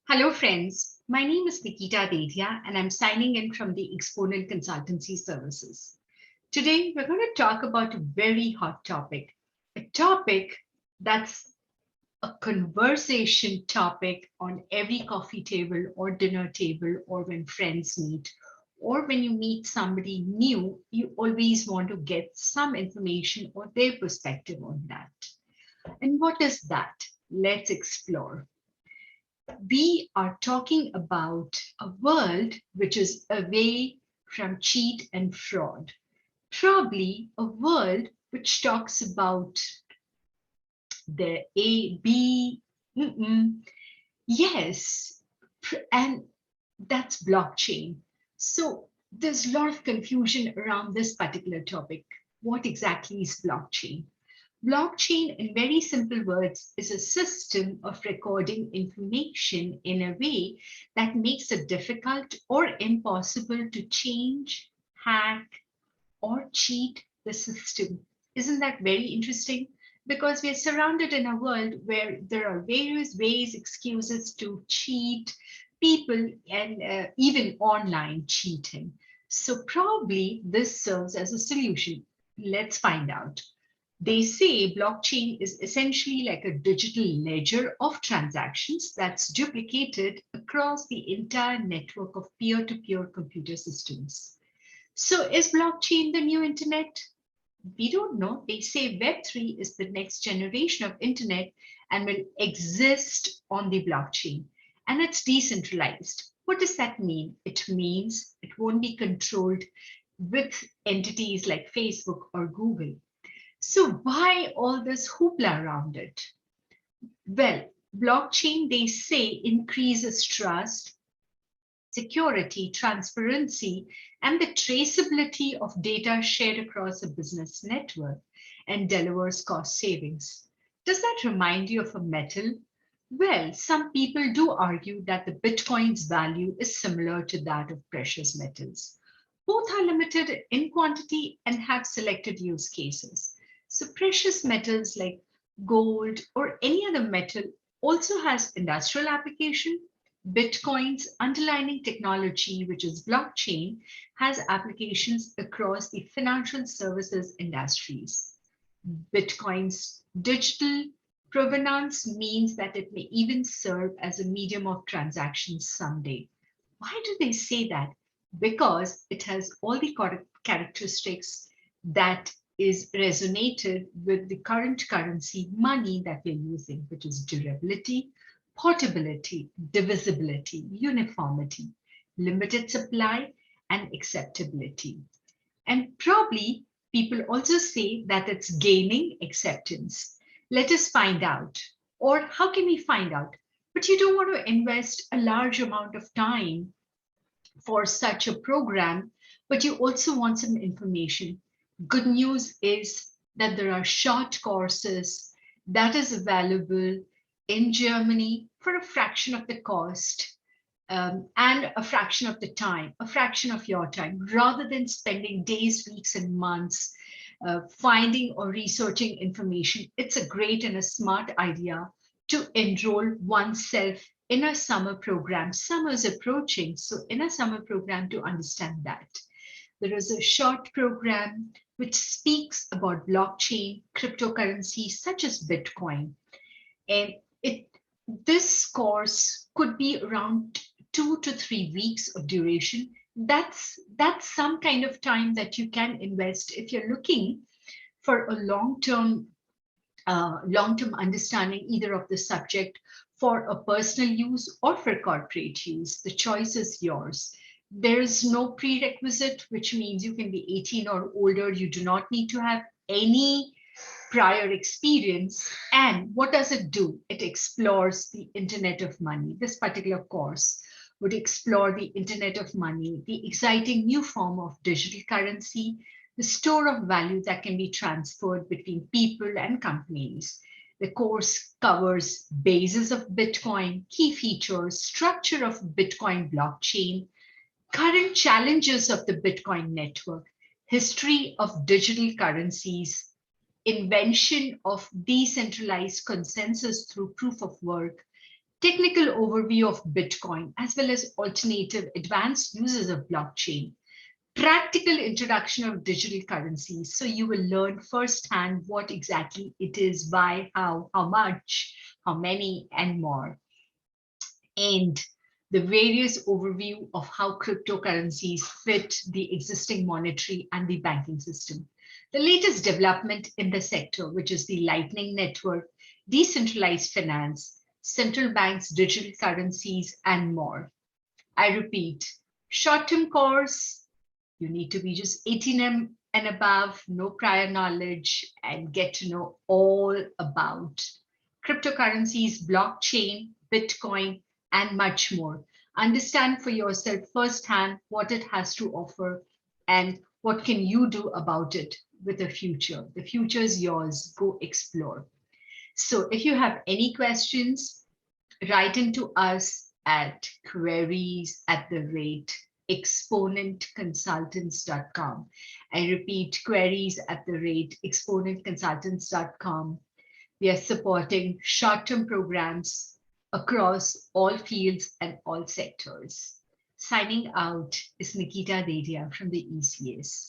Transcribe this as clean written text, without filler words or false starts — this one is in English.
Hello, friends. My name is Niketa Dedhia, and I'm signing in from the Exponent Consultancy Services. Today, we're going to talk about a very hot a topic that's a conversation topic on every coffee table or dinner table, or when friends meet, or when you meet somebody new, you always want to get some information or their perspective on that. And what is that? Let's explore. We are talking about a world which is away from cheat and fraud. Probably a world which talks about the A, B, yes, and that's blockchain. So there's a lot of confusion around this particular topic. What exactly is blockchain? Blockchain, in very simple words, is a system of recording information in a way that makes it difficult or impossible to change, hack, or cheat the system. Isn't that very interesting? Because we are surrounded in a world where there are various ways, excuses to cheat people and even online cheating. So, probably this serves as a solution. Let's find out. They say blockchain is essentially like a digital ledger of transactions that's duplicated across the entire network of peer to peer computer systems. So, is blockchain the new internet? We don't know. They say Web3 is the next generation of internet and will exist on the blockchain. And it's decentralized. What does that mean? It means it won't be controlled with entities like Facebook or Google. So why all this hoopla around it? Well, blockchain, they say, increases trust, security, transparency, and the traceability of data shared across a business network and delivers cost savings. Does that remind you of a metal? Well, some people do argue that the Bitcoin's value is similar to that of precious metals. Both are limited in quantity and have selected use cases. So precious metals like gold or any other metal also has industrial application. Bitcoin's underlying technology, which is blockchain, has applications across the financial services industries. Bitcoin's digital provenance means that it may even serve as a medium of transactions someday. Why do they say that? Because it has all the characteristics that is resonated with the current currency money that we're using, which is durability, portability, divisibility, uniformity, limited supply, and acceptability. And probably people also say that it's gaining acceptance. Let us find out. Or how can we find out? But you don't want to invest a large amount of time for such a program, but you also want some information. Good news is that there are short courses that is available in Germany for a fraction of the cost and a fraction of the time, a fraction of your time, rather than spending days, weeks, and months finding or researching information. It's a great and a smart idea to enroll oneself in a summer program. Summer is approaching, so in a summer program to understand that. There is a short program which speaks about blockchain, cryptocurrency, such as Bitcoin. And it this course could be around 2 to 3 weeks of duration. That's some kind of time that you can invest if you're looking for a long-term understanding either of the subject for a personal use or for corporate use. The choice is yours. There is no prerequisite, which means you can be 18 or older. You do not need to have any prior experience. And what does it do? It explores the Internet of Money. This particular course would explore the Internet of Money, the exciting new form of digital currency, the store of value that can be transferred between people and companies. The course covers basis of Bitcoin, key features, structure of Bitcoin blockchain, current challenges of the Bitcoin network, history of digital currencies, invention of decentralized consensus through proof of work, technical overview of Bitcoin, as well as alternative advanced uses of blockchain, practical introduction of digital currencies. So you will learn firsthand what exactly it is, why, how much, how many, and more. And the various overview of how cryptocurrencies fit the existing monetary and the banking system. The latest development in the sector, which is the Lightning Network, decentralized finance, central banks, digital currencies, and more. I repeat, short-term course, you need to be just 18 and above, no prior knowledge, and get to know all about cryptocurrencies, blockchain, Bitcoin, and much more. Understand for yourself firsthand what it has to offer and what can you do about it with the future. The future is yours. Go explore. So if you have any questions, write into us at queries@exponentconsultants.com. I repeat, queries@exponentconsultants.com. We are supporting short-term programs across all fields and all sectors. Signing out is Niketa Dedhia from the ECS.